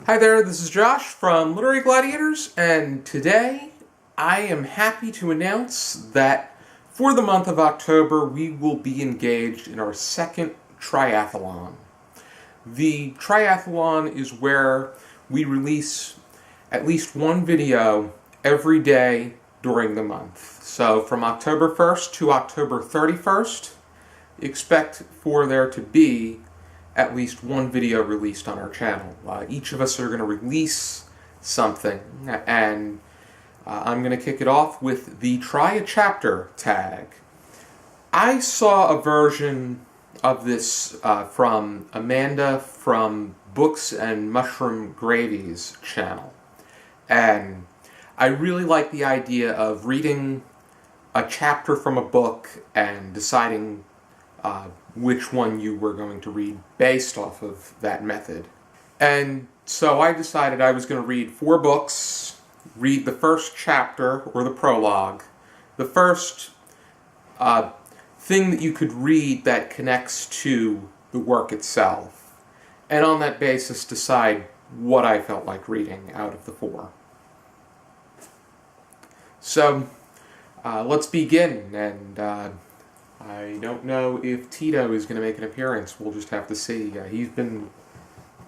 Hi there, this is Josh from Literary Gladiators, and today I am happy to announce that for the month of October we will be engaged in our second triathlon. The triathlon is where we release at least one video every day during the month. So from October 1st to October 31st, expect for there to be at least one video released on our channel. Each of us are going to release something, and I'm going to kick it off with the Try a Chapter tag. I saw a version of this from Amanda from Books and Mushroom Gravy's channel, and I really like the idea of reading a chapter from a book and deciding which one you were going to read based off of that method. And so I decided I was going to read 4 books, read the first chapter, or the prologue, the first thing that you could read that connects to the work itself, and on that basis decide what I felt like reading out of the 4. So let's begin, and I don't know if Tito is going to make an appearance. We'll just have to see. He's been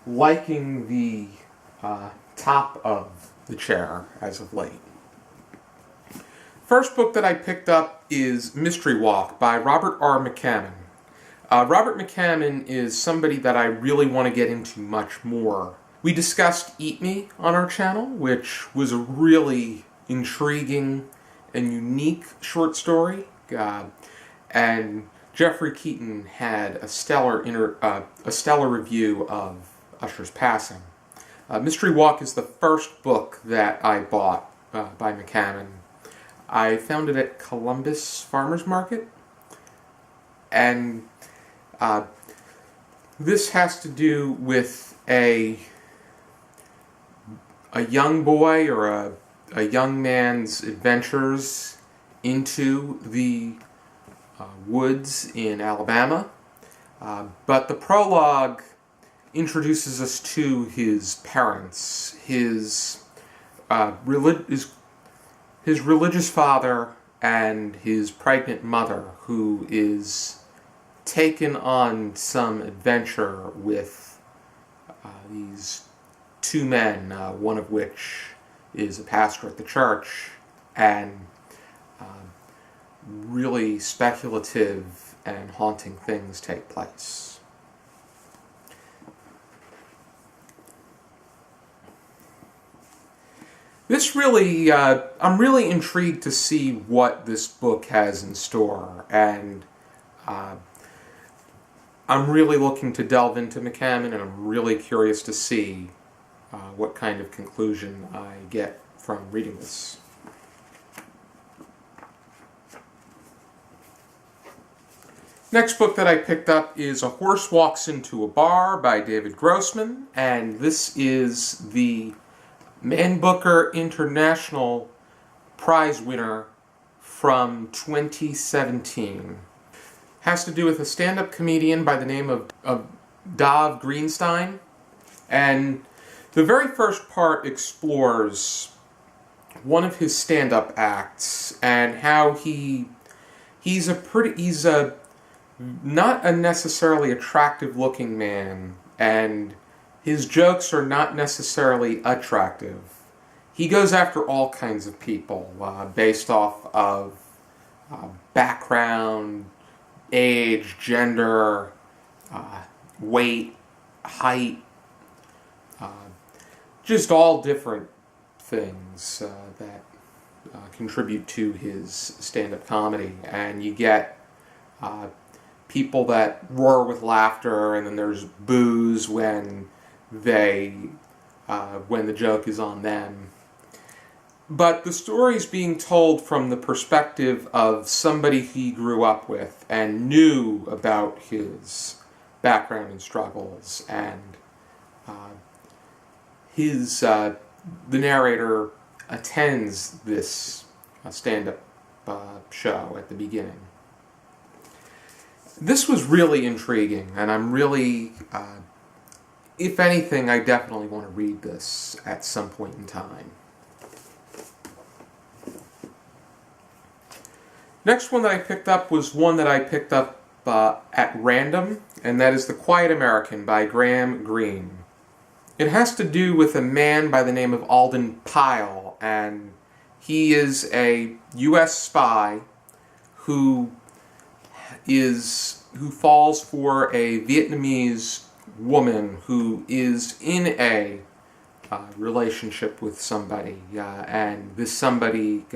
liking the top of the chair as of late. First book that I picked up is Mystery Walk by Robert R. McCammon. Robert McCammon is somebody that I really want to get into much more. We discussed Eat Me on our channel, which was a really intriguing and unique short story. And Jeffrey Keaton had a stellar review of Usher's passing. Mystery Walk is the first book that I bought by McCammon. I found it at Columbus Farmers Market, and this has to do with a young boy or a young man's adventures into the woods in Alabama, but the prologue introduces us to his parents, his religious father and his pregnant mother, who is taken on some adventure with these 2 men, one of which is a pastor at the church, and really speculative and haunting things take place. This really, I'm really intrigued to see what this book has in store, and I'm really looking to delve into McCammon, and I'm really curious to see what kind of conclusion I get from reading this. Next book that I picked up is A Horse Walks Into a Bar by David Grossman, and this is the Man Booker International Prize winner from 2017. Has to do with a stand-up comedian by the name of Dov Greenstein, and the very first part explores one of his stand-up acts and how he's a not a necessarily attractive-looking man, and his jokes are not necessarily attractive. He goes after all kinds of people based off of background, age, gender, weight, height, just all different things that contribute to his stand-up comedy. And you get people that roar with laughter, and then there's boos when the joke is on them. But the story's being told from the perspective of somebody he grew up with and knew about his background and struggles, and the narrator attends this stand-up show at the beginning. This was really intriguing, and I'm really if anything, I definitely want to read this at some point in time. Next one that I picked up was one that I picked up at random, and that is The Quiet American by Greene. It has to do with a man by the name of Alden Pyle, and he is a U.S. spy who falls for a Vietnamese woman who is in a relationship with somebody, and this somebody,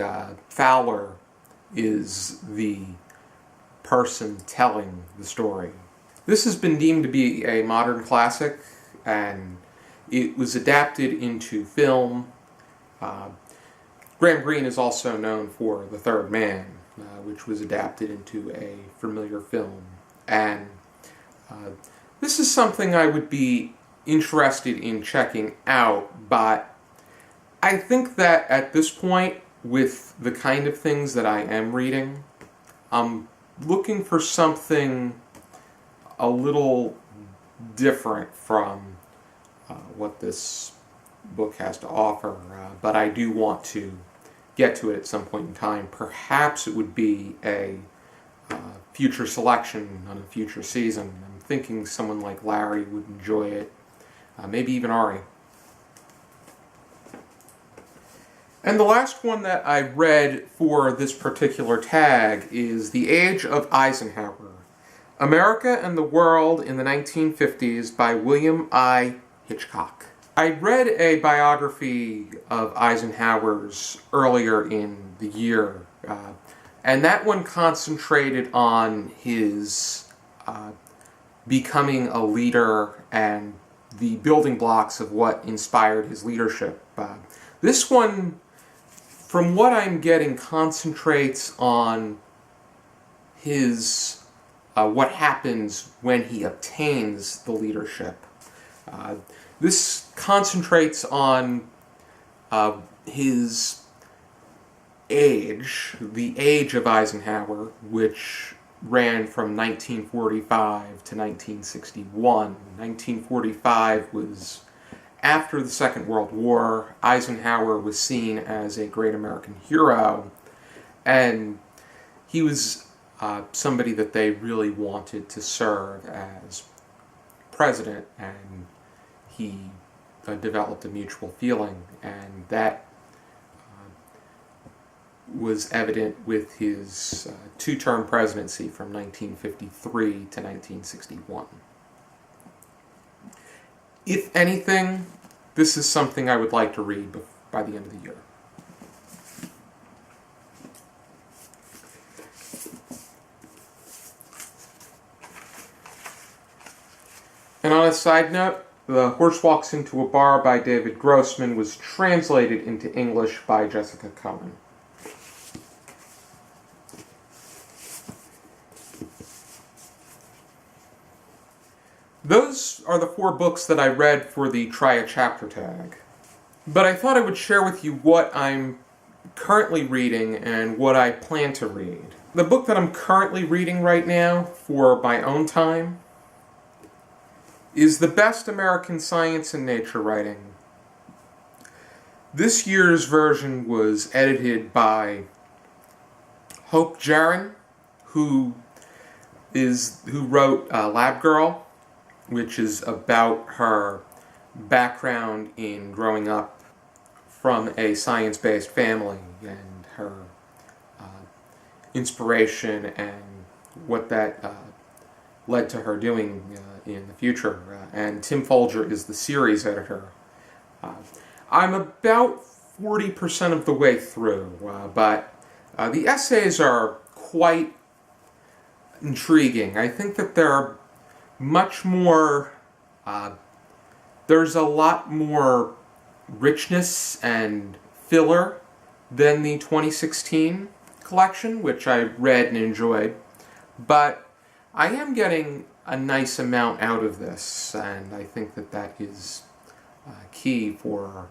Fowler, is the person telling the story. This has been deemed to be a modern classic, and it was adapted into film. Greene is also known for The Third Man, which was adapted into a familiar film. And this is something I would be interested in checking out, but I think that at this point, with the kind of things that I am reading, I'm looking for something a little different from what this book has to offer, but I do want to get to it at some point in time. Perhaps it would be a future selection on a future season. I'm thinking someone like Larry would enjoy it, maybe even Ari. And the last one that I read for this particular tag is The Age of Eisenhower, America and the World in the 1950s by William I Hitchcock. I read a biography of Eisenhower's earlier in the year, and that one concentrated on his becoming a leader and the building blocks of what inspired his leadership. This one, from what I'm getting, concentrates on his what happens when he obtains the leadership. This concentrates on his age, the age of Eisenhower, which ran from 1945 to 1961. 1945 was after the Second World War. Eisenhower was seen as a great American hero, and he was somebody that they really wanted to serve as president, and he developed a mutual feeling, and that was evident with his two-term presidency from 1953 to 1961. If anything, this is something I would like to read by the end of the year. And on a side note, The Horse Walks into a Bar by David Grossman was translated into English by Jessica Cohen. Those are the 4 books that I read for the Try a Chapter tag. But I thought I would share with you what I'm currently reading and what I plan to read. The book that I'm currently reading right now for my own time is The Best American Science and Nature Writing. This year's version was edited by Jahren, who wrote Lab Girl, which is about her background in growing up from a science-based family and her inspiration and what that led to her doing in the future. And Tim Folger is the series editor. I'm about 40% of the way through, but the essays are quite intriguing. I think that they're much more, there's a lot more richness and filler than the 2016 collection, which I read and enjoyed, but I am getting a nice amount out of this, and I think that that is key for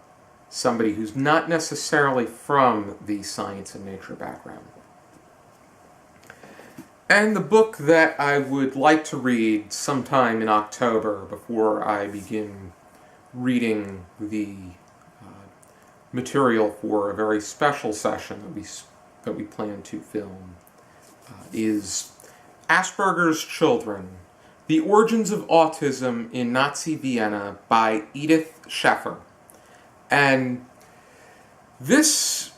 somebody who's not necessarily from the science and nature background. And the book that I would like to read sometime in October before I begin reading the material for a very special session that we plan to film is Asperger's Children: The Origins of Autism in Nazi Vienna by Edith Sheffer. And this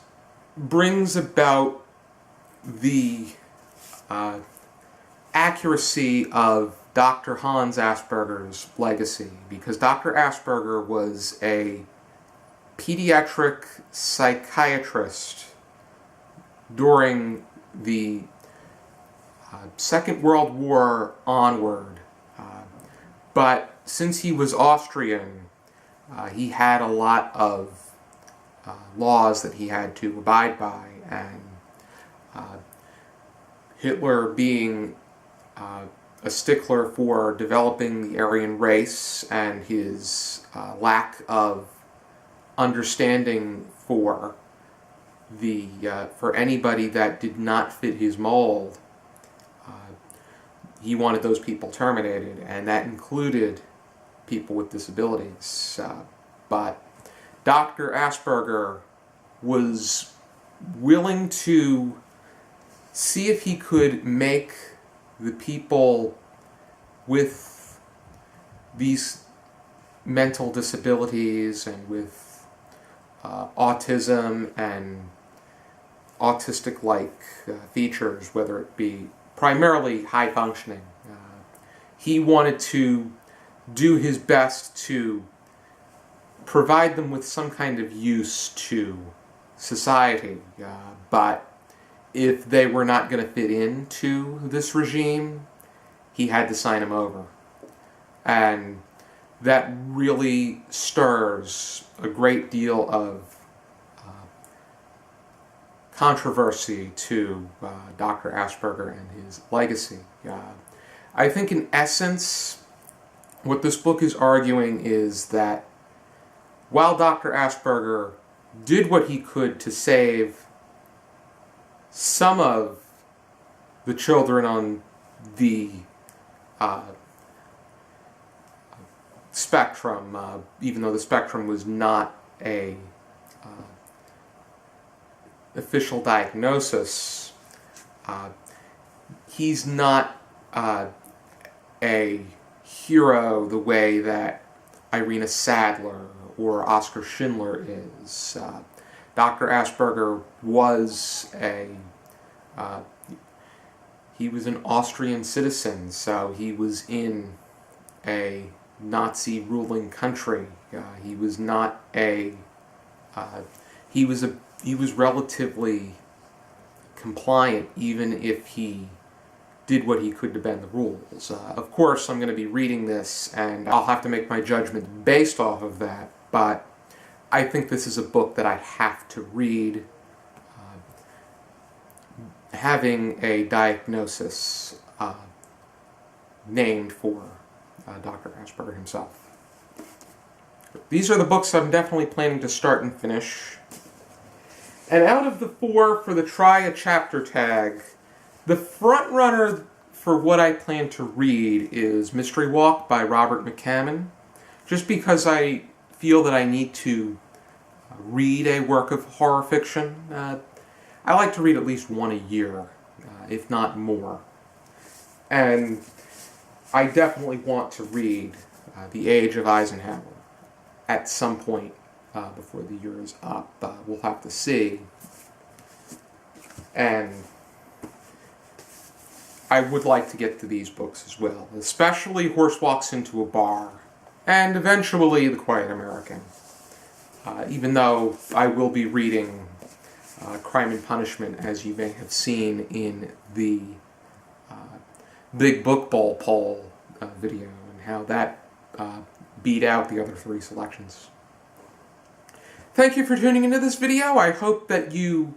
brings about the accuracy of Dr. Hans Asperger's legacy, because Dr. Asperger was a pediatric psychiatrist during the Second World War onward. But since he was Austrian, he had a lot of laws that he had to abide by, and Hitler, being a stickler for developing the Aryan race and his lack of understanding for anybody that did not fit his mold, he wanted those people terminated, and that included people with disabilities. But Dr. Asperger was willing to see if he could make the people with these mental disabilities and with autism and autistic-like features, whether it be primarily high functioning. He wanted to do his best to provide them with some kind of use to society, but if they were not going to fit into this regime, he had to sign them over. And that really stirs a great deal of controversy to Dr. Asperger and his legacy. I think in essence, what this book is arguing is that while Dr. Asperger did what he could to save some of the children on the spectrum, even though the spectrum was not a official diagnosis, he's not a hero the way that Irina Sadler or Oskar Schindler is. Dr. Asperger was he was an Austrian citizen, so he was in a Nazi ruling country. He was not he was relatively compliant, even if he did what he could to bend the rules. Of course, I'm going to be reading this, and I'll have to make my judgment based off of that, but I think this is a book that I have to read, having a diagnosis named for Dr. Asperger himself. These are the books I'm definitely planning to start and finish. And out of the 4 for the Try a Chapter tag, the front runner for what I plan to read is Mystery Walk by Robert McCammon, just because I feel that I need to read a work of horror fiction. I like to read at least one a year, if not more. And I definitely want to read The Age of Eisenhower at some point before the year is up. We'll have to see. And I would like to get to these books as well, especially Horse Walks into a Bar, and eventually The Quiet American. Even though I will be reading Crime and Punishment, as you may have seen in the Big Book Bowl poll video, and how that beat out the other 3 selections. Thank you for tuning into this video. I hope that you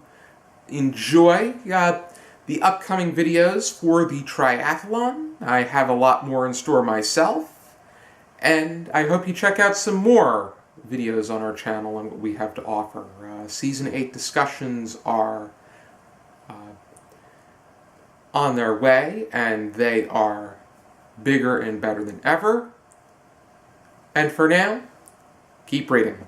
enjoy the upcoming videos for the triathlon. I have a lot more in store myself, and I hope you check out some more videos on our channel and what we have to offer. Season 8 discussions are on their way, and they are bigger and better than ever. And for now, keep reading.